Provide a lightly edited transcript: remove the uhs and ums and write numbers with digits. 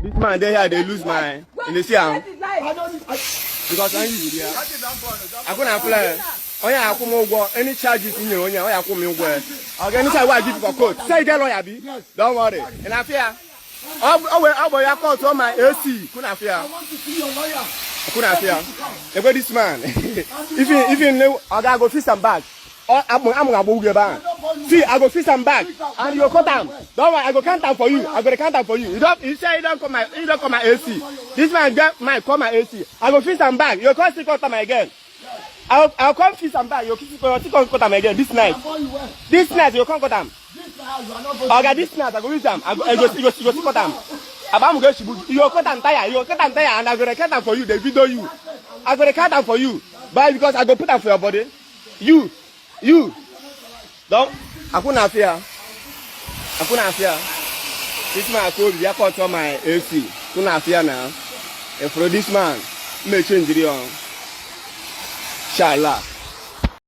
This man there here, they lose my. And they see him. Because I use it. I couldn't apply. Oh yeah, I come over. Any charges in your own, I come over. Okay, anytime I give you a quote. Say that lawyer be. Don't worry. And I fear. I call to my AC. Couldn't fear. I want to see your lawyer. I couldn't fear. Look at this man. Even I gotta go fish some bag. I'm gonna go get back. See, I go fish some bag, and you cut them. Don't worry, I go count them for you. I go count them for you. You say you don't come my AC. This man might call my AC. I go fish some bag. You can't still cut them again. I'll come fish some bag. You can't cut them again this night. This night you can't cut them. Okay, this night I go use them. I go cut them. I'm going to you cut them tire. You cut them tire, and I go cut them for you. They video you. I go cut them for you. But because I go put them for your body. You. Don't. I couldn't fear. This man told me I control my AC. Couldn't fear now. And for this man, may change the on. Inshallah.